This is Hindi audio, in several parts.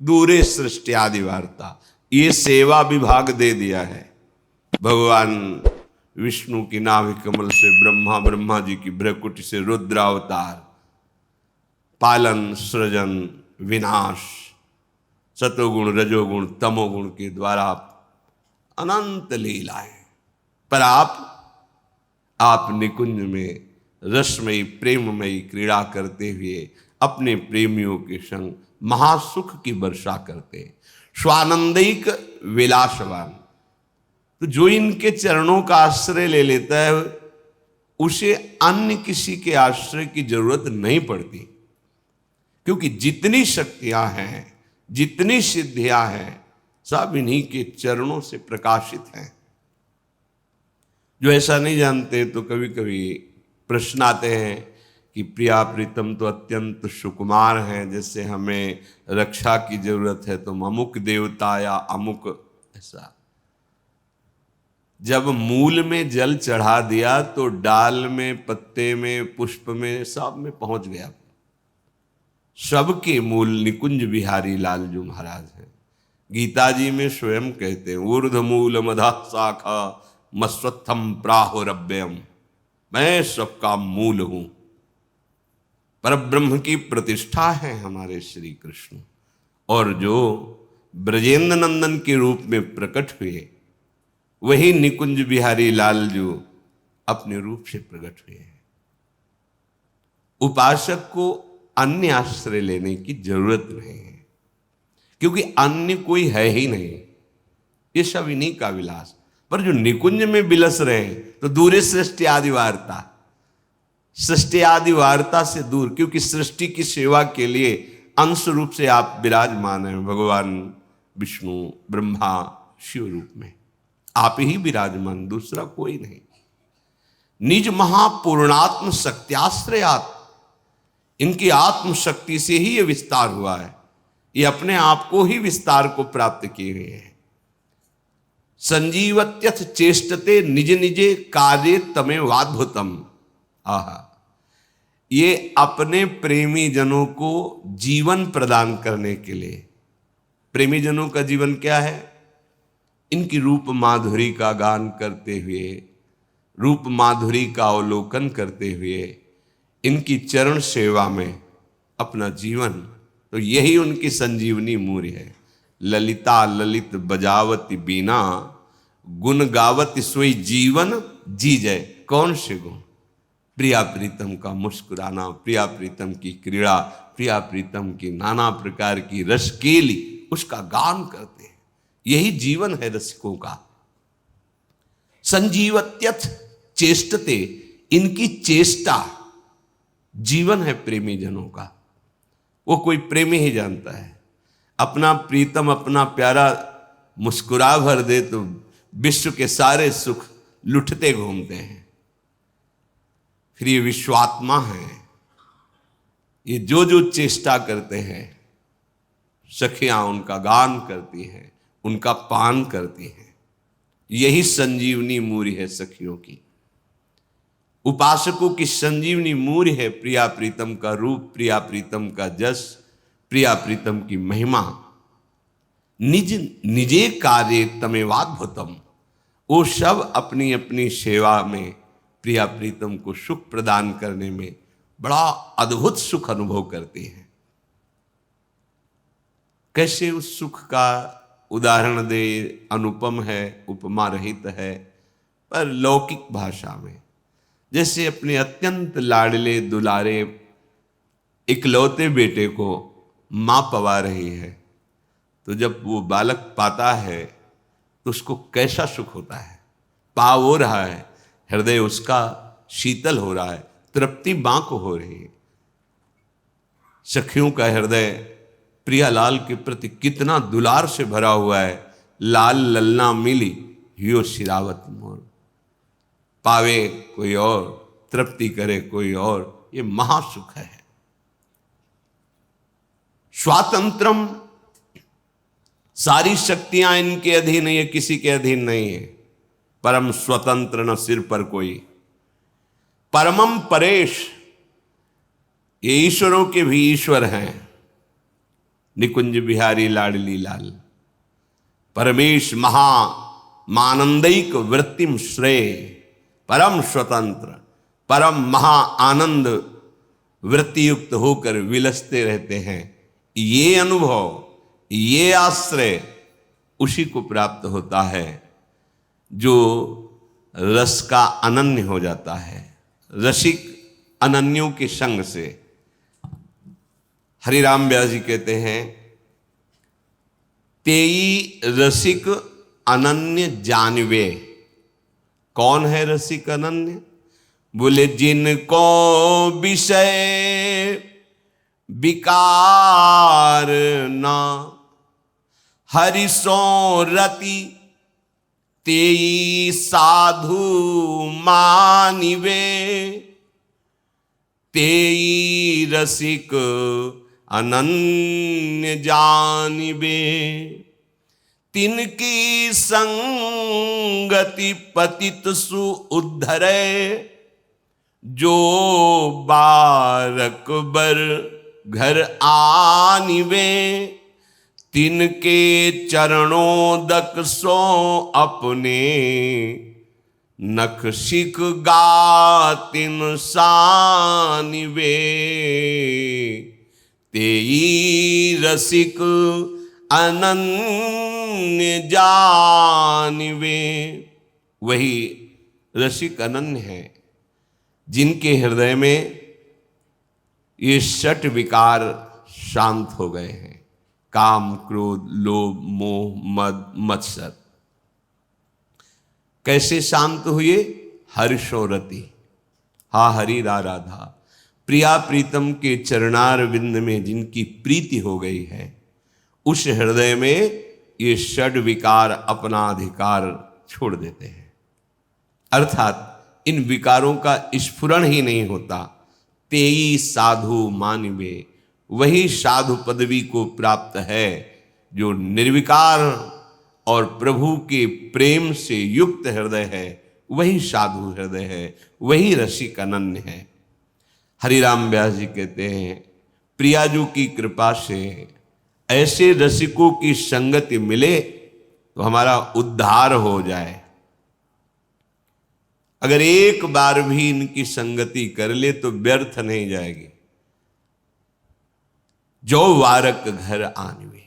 दूरे सृष्टि आदि वार्ता, ये सेवा विभाग दे दिया है। भगवान विष्णु की नाभि कमल से ब्रह्मा, ब्रह्मा जी की भ्रकुटी से रुद्रावतार, पालन, सृजन, विनाश, सतोगुण, रजोगुण, तमोगुण के द्वारा अनंत लीलाएं। पर आप निकुंज में रसमयी प्रेममयी क्रीड़ा करते हुए अपने प्रेमियों के संग महासुख की वर्षा करते, स्वानंदिक विलासवान। तो जो इनके चरणों का आश्रय ले लेता है उसे अन्य किसी के आश्रय की जरूरत नहीं पड़ती, क्योंकि जितनी शक्तियां हैं, जितनी सिद्धियां हैं, सब इन्हीं के चरणों से प्रकाशित हैं। जो ऐसा नहीं जानते तो कभी कभी प्रश्न आते हैं कि प्रिया प्रीतम तो अत्यंत सुकुमार हैं, जैसे हमें रक्षा की जरूरत है तो अमुक देवता या अमुक ऐसा। जब मूल में जल चढ़ा दिया तो डाल में, पत्ते में, पुष्प में, सब में पहुंच गया। सबके मूल निकुंज बिहारी लालजू महाराज हैं। गीता जी में स्वयं कहते हैं, ऊर्ध मूल मधा शाखा मस्वत्थम प्राहुरव्ययम, मैं सबका मूल हूं। परब्रह्म की प्रतिष्ठा है हमारे श्री कृष्ण, और जो ब्रजेंद्र नंदन के रूप में प्रकट हुए वही निकुंज बिहारी लालजू अपने रूप से प्रकट हुए हैं। उपासक को अन्य आश्रय लेने की जरूरत नहीं है, क्योंकि अन्य कोई है ही नहीं। ये सब इन्हीं का विलास। पर जो निकुंज में बिलस रहे हैं तो दूरे सृष्टि आदि वार्ता, सृष्टि आदि वार्ता से दूर, क्योंकि सृष्टि की सेवा के लिए अंश रूप से आप विराजमान हैं भगवान विष्णु, ब्रह्मा, शिव रूप में। आप ही विराजमान, दूसरा कोई नहीं। निज महापूर्णात्म शक्त्याश्रयात, इनकी आत्म शक्ति से ही यह विस्तार हुआ है। ये अपने आप को ही विस्तार को प्राप्त किए हुए हैं। संजीवत्यथ चेष्टते निज निजे कार्य तमेवाद्भुतम। आहा, ये अपने प्रेमी जनों को जीवन प्रदान करने के लिए। प्रेमी जनों का जीवन क्या है? इनकी रूप माधुरी का गान करते हुए, रूप माधुरी का अवलोकन करते हुए, इनकी चरण सेवा में अपना जीवन। तो यही उनकी संजीवनी मूर्य है। ललिता ललित बजावती बीना, गुण गावती सोई जीवन जी जय। कौन से गुण? प्रिया प्रीतम का मुस्कुराना, प्रिया प्रीतम की क्रीड़ा, प्रिया प्रीतम की नाना प्रकार की रसकेली, उसका गान करते हैं। यही जीवन है रसिकों का। संजीवत्यथ चेष्टते, इनकी चेष्टा जीवन है प्रेमी जनों का। वो कोई प्रेमी ही जानता है। अपना प्रीतम, अपना प्यारा मुस्कुरा भर दे तो विश्व के सारे सुख लुटते घूमते हैं। फिर ये विश्वात्मा है, ये जो जो चेष्टा करते हैं, सखियां उनका गान करती हैं, उनका पान करती हैं। यही संजीवनी मूर्य है सखियों की। उपासकों की संजीवनी मूर्य है प्रिया प्रीतम का रूप, प्रिया प्रीतम का जस, प्रिया प्रीतम की महिमा। निज निजे कार्य तमेवाद्भुतम, वो सब अपनी अपनी सेवा में प्रिया प्रीतम को सुख प्रदान करने में बड़ा अद्भुत सुख अनुभव करते हैं। कैसे उस सुख का उदाहरण दे? अनुपम है, उपमा रहित है। पर लौकिक भाषा में, जैसे अपने अत्यंत लाडले दुलारे इकलौते बेटे को मां पवा रही है, तो जब वो बालक पाता है तो उसको कैसा सुख होता है। पा हो रहा है, हृदय उसका शीतल हो रहा है, तृप्ति मां को हो रही है। सखियों का हृदय प्रियालाल के प्रति कितना दुलार से भरा हुआ है। लाल ललना मिली हियो शिरावत मोर, पावे कोई और, तृप्ति करे कोई और, ये महासुख है। स्वातंत्रम, सारी शक्तियां इनके अधीन है, ये किसी के अधीन नहीं है। परम स्वतंत्र न सिर पर कोई। परमम परेश, ये ईश्वरों के भी ईश्वर हैं। निकुंज बिहारी लाडली लाल। परमेश महा मानंदिक वृत्तिम श्रेय, परम स्वतंत्र परम महा आनंद वृत्ति युक्त होकर विलसते रहते हैं। ये अनुभव, ये आश्रय उसी को प्राप्त होता है जो रस का अनन्य हो जाता है, रसिक अनन्यों के संग से। हरिराम व्यास जी कहते हैं, तेई रसिक अनन्य जानवे। कौन है रसिक अनन्य? बोले जिनको विषय विकार ना हरि सो रति, तेई साधु मानिवे। तेई रसिक अनन्य जानिबे, तिनकी संगति पतित सु उद्धरे। जो बारक बर घर आनिवे, तिनके चरणों दक सो अपने। नख शिख गातिन सानिवे, तेई रसिक अनन्य जानिवे। वही रसिक अनन्य है जिनके हृदय में ये षट विकार शांत हो गए हैं, काम क्रोध लोभ मोह मद मत्सर। कैसे शांत हुए? हर्षोरति, हा हरि रा राधा। प्रिया प्रीतम के चरणार विंद में जिनकी प्रीति हो गई है, उस हृदय में ये षड विकार अपना अधिकार छोड़ देते हैं। अर्थात इन विकारों का स्फुरण ही नहीं होता। तेई साधु मानिवे, वही साधु पदवी को प्राप्त है जो निर्विकार और प्रभु के प्रेम से युक्त हृदय है। वही साधु हृदय है, वही रसिक अनन्य है। हरिराम व्यास जी कहते हैं, प्रियाजू की कृपा से ऐसे रसिकों की संगति मिले तो हमारा उद्धार हो जाए। अगर एक बार भी इनकी संगति कर ले तो व्यर्थ नहीं जाएगी। जो वारक घर आनवे,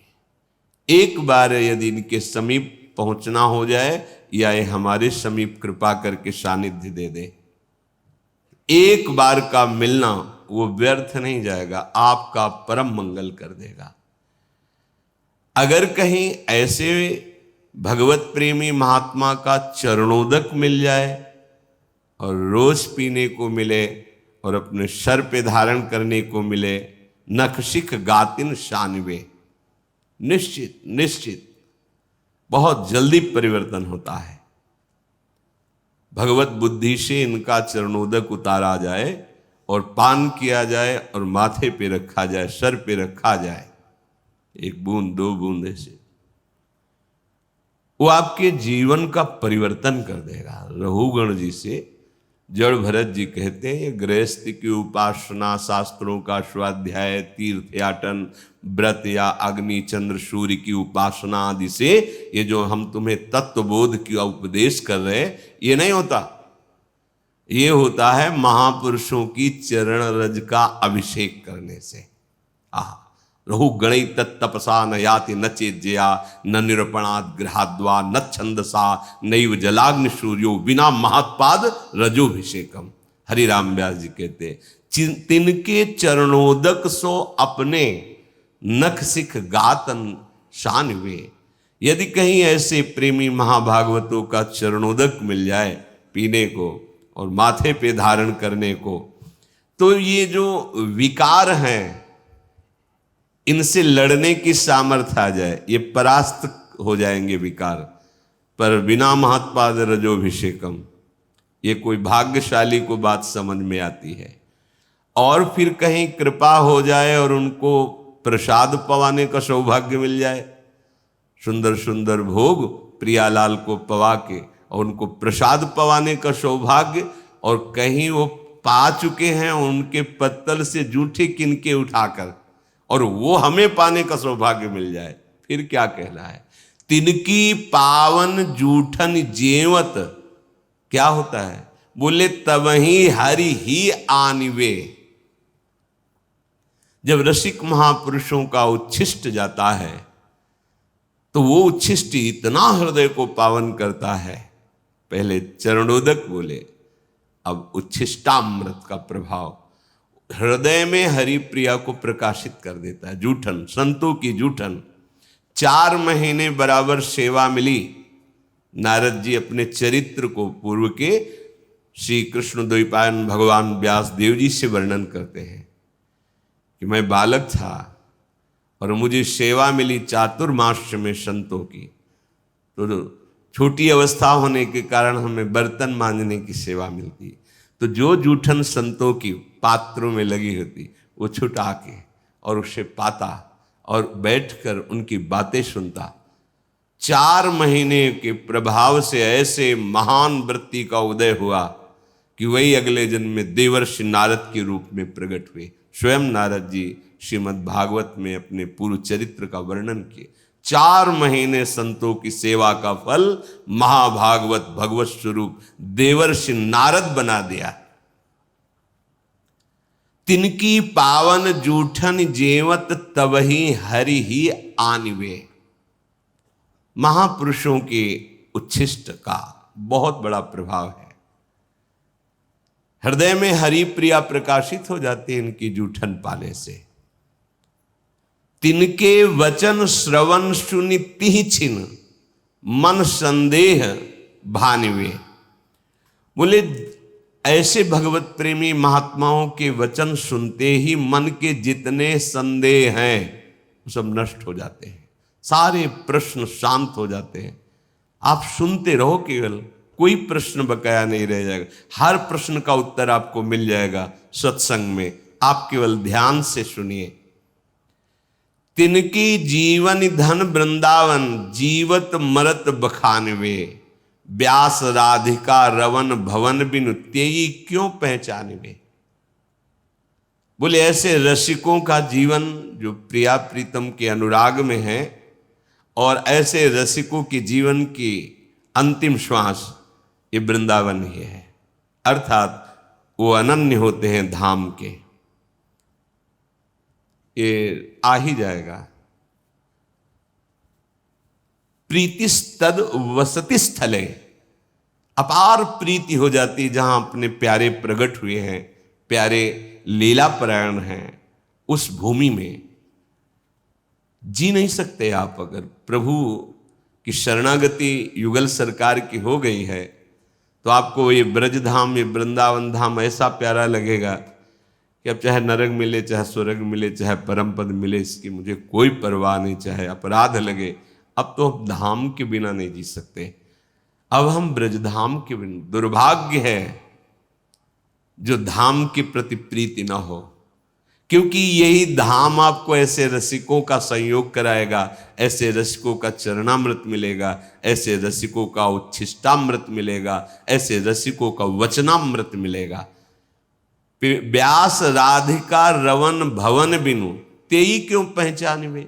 एक बार यदि इनके समीप पहुंचना हो जाए या ये हमारे समीप कृपा करके सानिध्य दे दे, एक बार का मिलना वो व्यर्थ नहीं जाएगा, आपका परम मंगल कर देगा। अगर कहीं ऐसे भगवत प्रेमी महात्मा का चरणोदक मिल जाए और रोज पीने को मिले और अपने सर पे धारण करने को मिले, नखशिख गातिन शानवे, निश्चित निश्चित बहुत जल्दी परिवर्तन होता है। भगवत बुद्धि से इनका चरणोदक उतारा जाए और पान किया जाए और माथे पे रखा जाए, सर पे रखा जाए, एक बूंद दो बूंद से वो आपके जीवन का परिवर्तन कर देगा। रघुगण जी से जड़ भरत जी कहते हैं, गृहस्थ की उपासना, शास्त्रों का स्वाध्याय, तीर्थयाटन, व्रत या अग्नि चंद्र सूर्य की उपासना आदि से ये जो हम तुम्हें तत्वबोध की उपदेश कर रहे हैं, ये नहीं होता। ये होता है महापुरुषों की चरण रज का अभिषेक करने से। रहु गणै तत्तपसा न याति न चेज्जया, न निरूपणात् गृहाद्वा न छंदसा, नैव जलाग्नि सूर्यो बिना महत्पाद रजोभिषेकम। हरिराम व्यास जी कहते, तिनके चरणोदक सो अपने नख सिख गातन शानवे। यदि कहीं ऐसे प्रेमी महाभागवतों का चरणोदक मिल जाए पीने को और माथे पे धारण करने को, तो ये जो विकार हैं इनसे लड़ने की सामर्थ्य आ जाए, ये परास्त हो जाएंगे विकार। पर बिना महत्पाद रजोभिषेकम, ये कोई भाग्यशाली को बात समझ में आती है। और फिर कहीं कृपा हो जाए और उनको प्रसाद पवाने का सौभाग्य मिल जाए, सुंदर सुंदर भोग प्रियालाल को पवा के और उनको प्रसाद पवाने का सौभाग्य, और कहीं वो पा चुके हैं उनके पत्तल से जूठे किनके उठाकर और वो हमें पाने का सौभाग्य मिल जाए, फिर क्या कहना है। तिनकी पावन जूठन जेवत, क्या होता है, बोले तवही हरि ही आनिवे। जब रसिक महापुरुषों का उच्छिष्ट जाता है तो वो उच्छिष्ट इतना हृदय को पावन करता है। पहले चरणोदक बोले, अब उच्छिष्टामृत का प्रभाव हृदय में हरि प्रिया को प्रकाशित कर देता है। जूठन, संतों की जूठन। 4 महीने बराबर सेवा मिली। नारद जी अपने चरित्र को पूर्व के श्री कृष्ण द्वैपायन भगवान व्यास देव जी से वर्णन करते हैं कि मैं बालक था और मुझे सेवा मिली चातुर्मास में संतों की। तो छोटी अवस्था होने के कारण हमें बर्तन मांजने की सेवा मिलती। तो जो जूठन संतों की पात्रों में लगी होती वो छुटा के और उसे पाता और बैठकर उनकी बातें सुनता। 4 महीने के प्रभाव से ऐसे महान वृत्ति का उदय हुआ कि वही अगले जन्म में देवर्षि नारद के रूप में प्रकट हुए। स्वयं नारद जी श्रीमद् भागवत में अपने पूर्व चरित्र का वर्णन किए। 4 महीने संतों की सेवा का फल महाभागवत भगवत स्वरूप देवर्षि नारद बना दिया। तिनकी पावन जूठन जेवत तवही हरि ही आनिवे। महापुरुषों के उच्छिष्ट का बहुत बड़ा प्रभाव है। हृदय में हरि प्रिया प्रकाशित हो जाती है इनकी जूठन पाने से। तिनके वचन श्रवण सुनिति छिन मन संदेह भानिवे। बोले ऐसे भगवत प्रेमी महात्माओं के वचन सुनते ही मन के जितने संदेह हैं वो सब नष्ट हो जाते हैं। सारे प्रश्न शांत हो जाते हैं। आप सुनते रहो, केवल कोई प्रश्न बकाया नहीं रह जाएगा। हर प्रश्न का उत्तर आपको मिल जाएगा सत्संग में। आप केवल ध्यान से सुनिए। तिनकी जीवन धन वृंदावन जीवत मरत बखानवे। व्यास राधिका रवन भवन बिनु तेई क्यों पहचानवे। बोले ऐसे रसिकों का जीवन जो प्रिया प्रीतम के अनुराग में है, और ऐसे रसिकों के जीवन की अंतिम श्वास ये वृंदावन ही है। अर्थात वो अनन्य होते हैं धाम के। ये आ ही जाएगा। प्रीतिस्तद वसति स्थले, अपार प्रीति हो जाती जहां अपने प्यारे प्रकट हुए हैं, प्यारे लीला परायण हैं, उस भूमि में जी नहीं सकते आप। अगर प्रभु की शरणागति युगल सरकार की हो गई है तो आपको ये ब्रज धाम, ये वृंदावन धाम ऐसा प्यारा लगेगा कि अब चाहे नरक मिले, चाहे स्वर्ग मिले, चाहे परम पद मिले, इसकी मुझे कोई परवाह नहीं। चाहे अपराध लगे, अब तो हम धाम के बिना नहीं जी सकते। अब हम ब्रजधाम के बिना, दुर्भाग्य है जो धाम के प्रति प्रीति ना हो, क्योंकि यही धाम आपको ऐसे रसिकों का संयोग कराएगा, ऐसे रसिकों का चरणामृत मिलेगा, ऐसे रसिकों का उच्छिष्टामृत मिलेगा, ऐसे रसिकों का वचनामृत मिलेगा। व्यास राधिका रवन भवन बिनु तेई क्यों पहचानवे।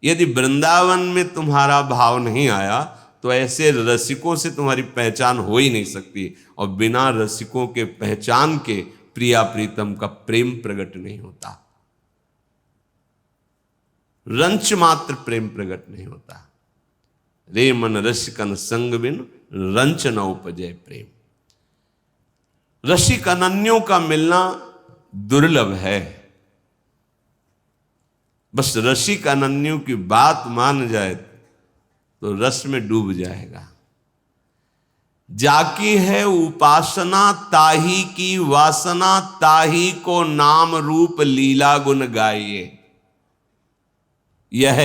यदि वृंदावन में तुम्हारा भाव नहीं आया तो ऐसे रसिकों से तुम्हारी पहचान हो ही नहीं सकती, और बिना रसिकों के पहचान के प्रिया प्रीतम का प्रेम प्रकट नहीं होता। रंच मात्र प्रेम प्रकट नहीं होता। रे मन रसिकन संग बिन रंच न उपजय प्रेम। रसिक अनन्यों का मिलना दुर्लभ है। बस रसिक अनन्यों की बात मान जाए तो रस में डूब जाएगा। जाकी है उपासना ताही की वासना, ताही को नाम रूप लीला गुण गाइए। यह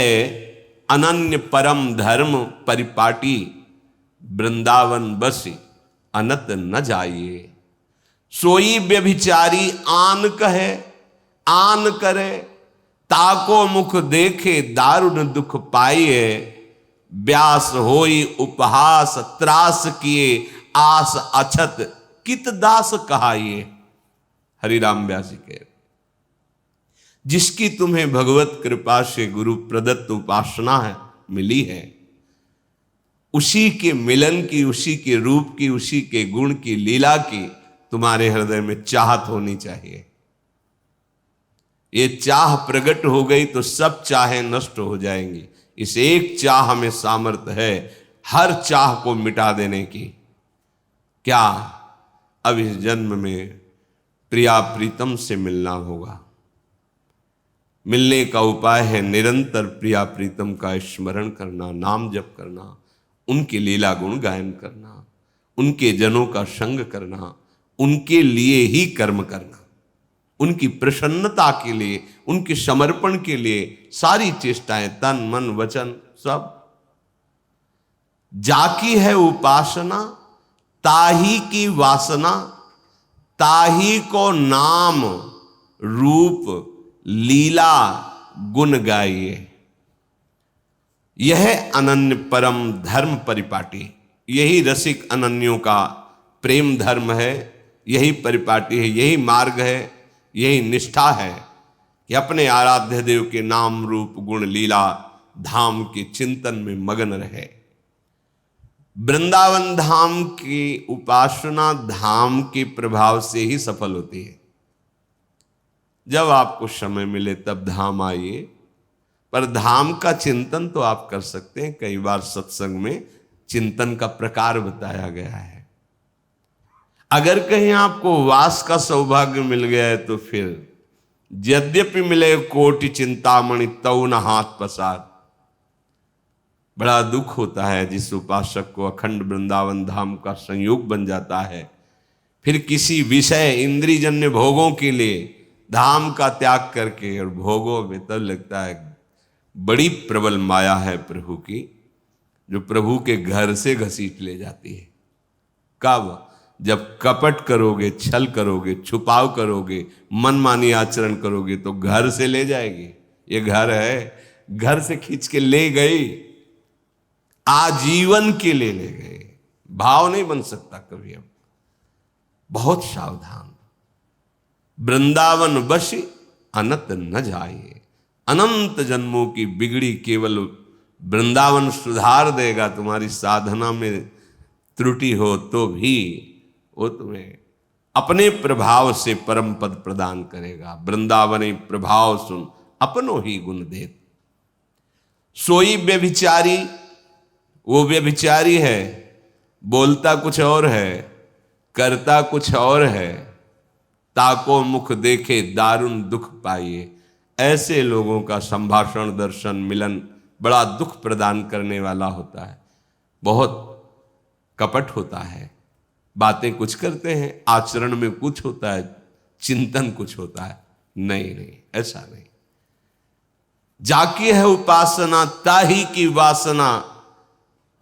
अनन्य परम धर्म परिपाटी, वृंदावन बसी अनत न जाइए। सोई व्यभिचारी आन कहे आन करे, ताको मुख देखे दारुण दुख पाइए। व्यास होई उपहास त्रास किए, आस अछत कित दास कहाइए। हरिराम व्यास जी के जिसकी तुम्हें भगवत कृपा से गुरु प्रदत्त उपासना है मिली है, उसी के मिलन की, उसी के रूप की, उसी के गुण की, लीला की तुम्हारे हृदय में चाहत होनी चाहिए। ये चाह प्रकट हो गई तो सब चाहें नष्ट हो जाएंगी। इस एक चाह में सामर्थ्य है हर चाह को मिटा देने की। क्या? अब इस जन्म में प्रिया प्रीतम से मिलना होगा। मिलने का उपाय है निरंतर प्रिया प्रीतम का स्मरण करना, नाम जप करना, उनके लीला गुण गायन करना, उनके जनों का संग करना, उनके लिए ही कर्म करना, उनकी प्रसन्नता के लिए, उनके समर्पण के लिए सारी चेष्टाएं, तन मन वचन सब। जाकी है उपासना ताही की वासना, ताही को नाम रूप लीला गुण गाइए। यह अनन्य परम धर्म परिपाटी, यही रसिक अनन्यों का प्रेम धर्म है, यही परिपाटी है, यही मार्ग है, यही निष्ठा है कि अपने आराध्य देव के नाम रूप गुण लीला धाम के चिंतन में मगन रहे। वृंदावन धाम की उपासना धाम के प्रभाव से ही सफल होती है। जब आपको समय मिले तब धाम आइए, पर धाम का चिंतन तो आप कर सकते हैं। कई बार सत्संग में चिंतन का प्रकार बताया गया है। अगर कहीं आपको वास का सौभाग्य मिल गया है तो फिर यद्यपि मिले कोटि चिंतामणि तऊ न हाथ पसार। बड़ा दुख होता है जिस उपासक को अखंड वृंदावन धाम का संयोग बन जाता है, फिर किसी विषय इंद्रियजन्य भोगों के लिए धाम का त्याग करके, और भोगों में तब लगता है बड़ी प्रबल माया है प्रभु की, जो प्रभु के घर से घसीट ले जाती है। कब? जब कपट करोगे, छल करोगे, छुपाव करोगे, मनमानी आचरण करोगे तो घर से ले जाएगी। ये घर है, घर से खींच के ले गई, आजीवन के लिए ले गए। भाव नहीं बन सकता कभी। अब बहुत सावधान। वृंदावन बसी अनत न जाइए। अनंत जन्मों की बिगड़ी केवल वृंदावन सुधार देगा। तुम्हारी साधना में त्रुटि हो तो भी वो तुम्हें अपने प्रभाव से परम पद प्रदान करेगा। वृंदावनी प्रभाव सुन अपनो ही गुण देत। सोई व्यभिचारी, वो व्यभिचारी है, बोलता कुछ और है, करता कुछ और है। ताको मुख देखे दारुण दुख पाइए। ऐसे लोगों का संभाषण, दर्शन, मिलन बड़ा दुख प्रदान करने वाला होता है। बहुत कपट होता है। बातें कुछ करते हैं, आचरण में कुछ होता है, चिंतन कुछ होता है। नहीं नहीं, ऐसा नहीं। जाकी है उपासना ताही की वासना,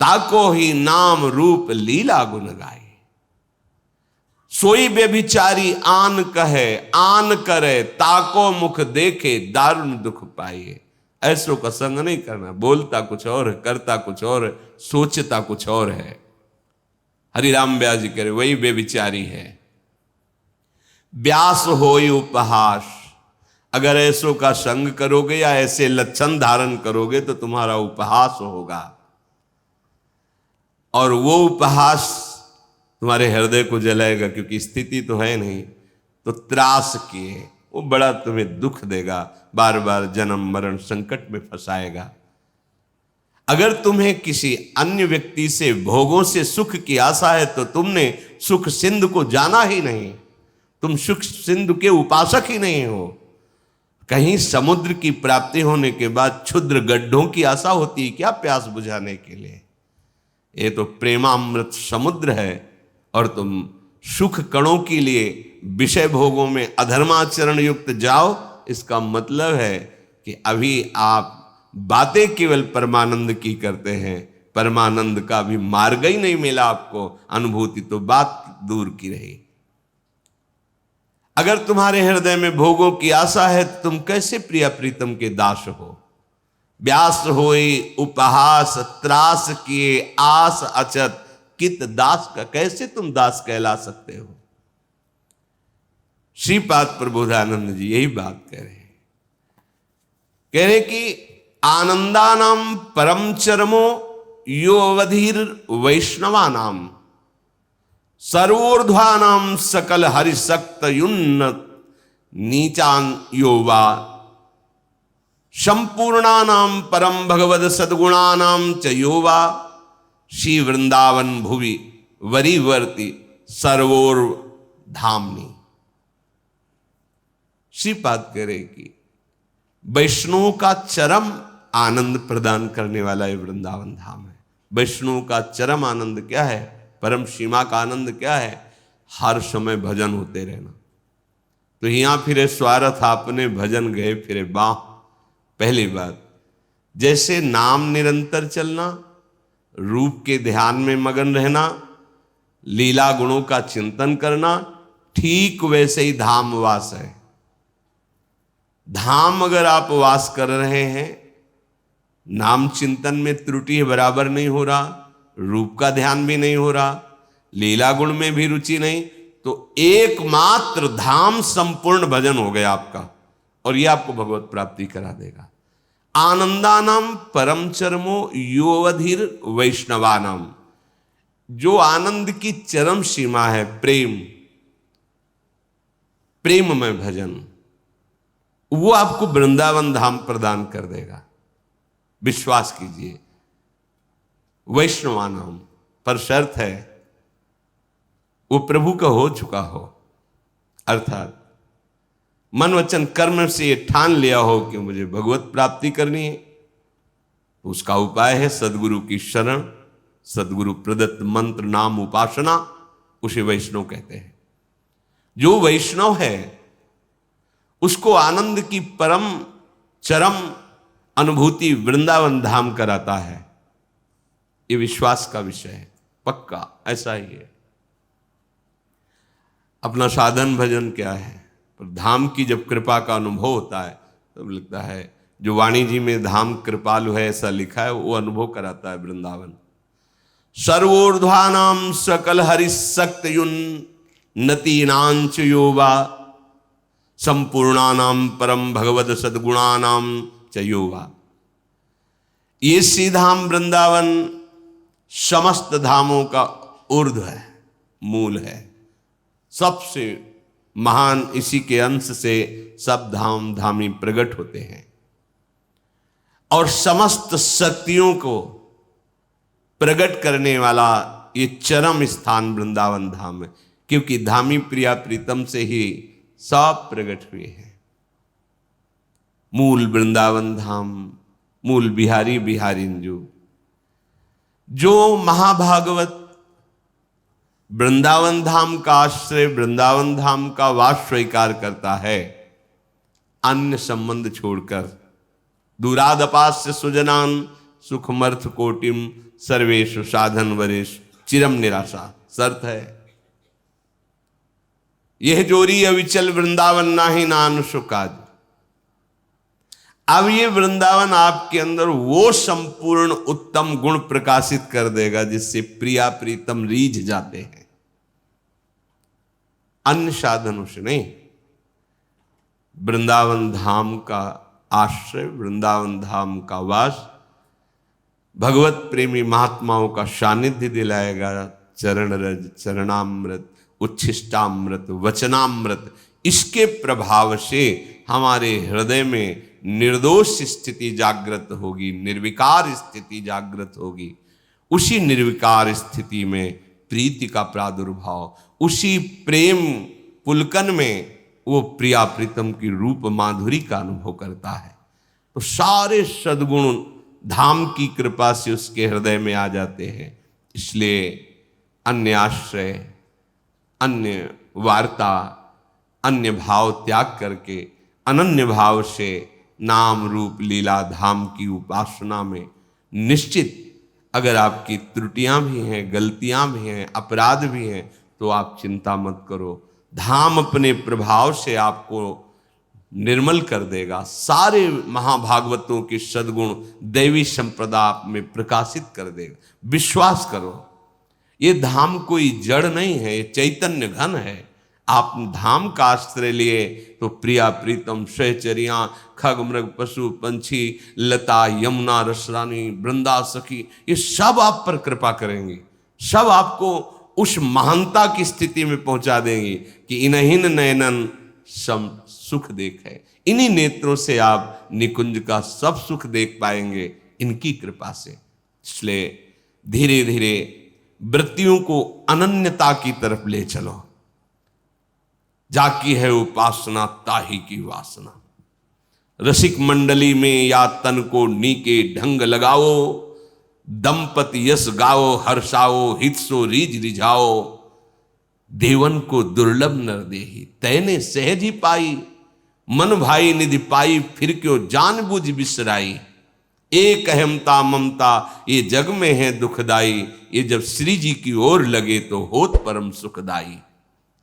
ताको ही नाम रूप लीला गुण गाए। सोई व्यभिचारी आन कहे आन करे, ताको मुख देखे दारुण दुख पाइए। ऐसों का संग नहीं करना। बोलता कुछ और है, करता कुछ और है, सोचता कुछ और है। हरिराम व्यास जी करे वही व्यभिचारी है। व्यास होई उपहास। अगर ऐसों का संग करोगे या ऐसे लक्षण धारण करोगे तो तुम्हारा उपहास होगा, और वो उपहास तुम्हारे हृदय को जलाएगा, क्योंकि स्थिति तो है नहीं। तो त्रास किए वो बड़ा तुम्हें दुख देगा, बार बार जन्म मरण संकट में फंसाएगा। अगर तुम्हें किसी अन्य व्यक्ति से भोगों से सुख की आशा है तो तुमने सुख सिंधु को जाना ही नहीं। तुम सुख सिंधु के उपासक ही नहीं हो। कहीं समुद्र की प्राप्ति होने के बाद क्षुद्र गड्ढों की आशा होती है क्या प्यास बुझाने के लिए? ये तो प्रेमामृत समुद्र है, और तुम सुख कणों के लिए विषय भोगों में अधर्माचरण युक्त जाओ। इसका मतलब है कि अभी आप बातें केवल परमानंद की करते हैं, परमानंद का भी मार्ग ही नहीं मिला आपको। अनुभूति तो बात दूर की रही। अगर तुम्हारे हृदय में भोगों की आशा है तो तुम कैसे प्रिया प्रीतम के दास हो? व्यास होई उपहास त्रास किए आस अचत कित दास का, कैसे तुम दास कहला सकते हो? श्रीपाद प्रबोधानंद जी यही बात कह रहे हैं। कह रहे कि आनंदानाम परम चरमो यो अवधीर वैष्णवानाम सर्वोर्ध्वानाम सकल हरिशक्त युन्नत नीचान योवा संपूर्णानाम परम भगवद सद्गुणानाम च योवा श्री वृंदावन भुवि वरीवर्ति सर्वोर धामनी। श्रीपाद कह रहे कि वैष्णव का चरम आनंद प्रदान करने वाला ये वृंदावन धाम है। वैष्णव का चरम आनंद क्या है, परम सीमा का आनंद क्या है? हर समय भजन होते रहना। तो यहां फिरे स्वार्थ आपने भजन गए फिरे बाह। पहली बात, जैसे नाम निरंतर चलना, रूप के ध्यान में मगन रहना, लीला गुणों का चिंतन करना, ठीक वैसे ही धाम वास है। धाम अगर आप वास कर रहे हैं, नाम चिंतन में त्रुटि बराबर नहीं हो रहा, रूप का ध्यान भी नहीं हो रहा, लीला गुण में भी रुचि नहीं, तो एकमात्र धाम संपूर्ण भजन हो गया आपका, और यह आपको भगवत प्राप्ति करा देगा। आनंदानाम परम चरमो योवधीर वैष्णवानाम, जो आनंद की चरम सीमा है प्रेम, प्रेम में भजन, वो आपको वृंदावन धाम प्रदान कर देगा। विश्वास कीजिए। वैष्णवानाम पर शर्त है वो प्रभु का हो चुका हो, अर्थात मन वचन कर्म से ये ठान लिया हो कि मुझे भगवत प्राप्ति करनी है। तो उसका उपाय है सदगुरु की शरण, सदगुरु प्रदत्त मंत्र नाम उपासना, उसे वैष्णव कहते हैं। जो वैष्णव है उसको आनंद की परम चरम अनुभूति वृंदावन धाम कराता है। ये विश्वास का विषय है, पक्का ऐसा ही है। अपना साधन भजन क्या है, पर धाम की जब कृपा का अनुभव होता है तब लगता है, जो वाणी जी में धाम कृपालु है ऐसा लिखा है, वो अनुभव कराता है वृंदावन। सर्वोर्ध्वानाम सकल हरिशक्त युन्नतीनांच योवा संपूर्णानाम परम भगवद सद्गुणानाम च योवा। ये सीधाम वृंदावन समस्त धामों का ऊर्ध्व है, मूल है, सबसे महान, इसी के अंश से सब धाम धामी प्रकट होते हैं। और समस्त शक्तियों को प्रकट करने वाला ये चरम स्थान वृंदावन धाम है, क्योंकि धामी प्रिया प्रीतम से ही सब प्रकट हुए हैं। मूल वृंदावन धाम, मूल बिहारी बिहारिंजू। जो महाभागवत वृंदावन धाम का आश्रय, वृंदावन धाम का वास स्वीकार करता है, अन्य संबंध छोड़कर, दूरादपास्य सुजनान सुखमर्थ कोटिम सर्वेषु साधन वरेश चिरम निराशा, शर्त है। यह जोरी अविचल वृंदावन नाही नान सुकाज। अब ये वृंदावन आपके अंदर वो संपूर्ण उत्तम गुण प्रकाशित कर देगा जिससे प्रिया प्रीतम रीझ जाते हैं, अन्य साधनों से नहीं। वृंदावन धाम का आश्रय, वृंदावन धाम का वास भगवत प्रेमी महात्माओं का सानिध्य दिलाएगा। चरण रज, चरणामृत, उच्छिष्टामृत, वचनामृत, इसके प्रभाव से हमारे हृदय में निर्दोष स्थिति जागृत होगी, निर्विकार स्थिति जागृत होगी। उसी निर्विकार स्थिति में प्रीति का प्रादुर्भाव, उसी प्रेम पुलकन में वो प्रिया प्रीतम की रूप माधुरी का अनुभव करता है। तो सारे सद्गुण धाम की कृपा से उसके हृदय में आ जाते हैं। इसलिए अन्य आश्रय, अन्य वार्ता, अन्य भाव त्याग करके अनन्य भाव से नाम रूप लीला धाम की उपासना में निश्चित, अगर आपकी त्रुटियां भी हैं, गलतियां भी हैं, अपराध भी हैं, तो आप चिंता मत करो। धाम अपने प्रभाव से आपको निर्मल कर देगा। सारे महाभागवतों के सद्गुण दैवी संप्रदा आप में प्रकाशित कर देगा। विश्वास करो, ये धाम कोई जड़ नहीं है, ये चैतन्य घन है। आप धाम का आश्रय लिए तो प्रिया प्रीतम सहचरियां खग मृग पशु पंछी लता यमुना रसरानी वृंदा सखी ये सब आप पर कृपा करेंगे, सब आपको उस महानता की स्थिति में पहुंचा देंगे कि इन्हीं नयनन सम सुख देखे। इन्हीं नेत्रों से आप निकुंज का सब सुख देख पाएंगे इनकी कृपा से। इसलिए धीरे धीरे वृत्तियों को अनन्यता की तरफ ले चलो। जाकी है उपासना ताही की वासना। रसिक मंडली में या तन को नीके ढंग लगाओ, दंपति यश गाओ हर्षाओ हित सो रीज रिझाओ। देवन को दुर्लभ नर देही तैने सहज ही पाई, मन भाई निधि पाई फिर क्यों जान बुझ बिसराई। एक अहमता ममता ये जग में है दुखदाई, ये जब श्री जी की ओर लगे तो होत परम सुखदाई।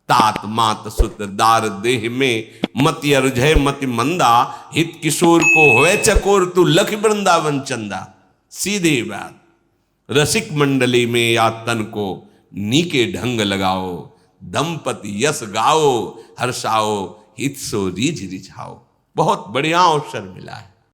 तात मात सुत दार देह में मति अरुझय मति मंदा, हित किशोर को होए चकोर तू लख वृंदावन चंदा। सीधी बात, रसिक मंडली में या तन को नीके ढंग लगाओ, दंपति यश गाओ हर्षाओ हित सो रीझ रिझाओ। बहुत बढ़िया अवसर मिला है।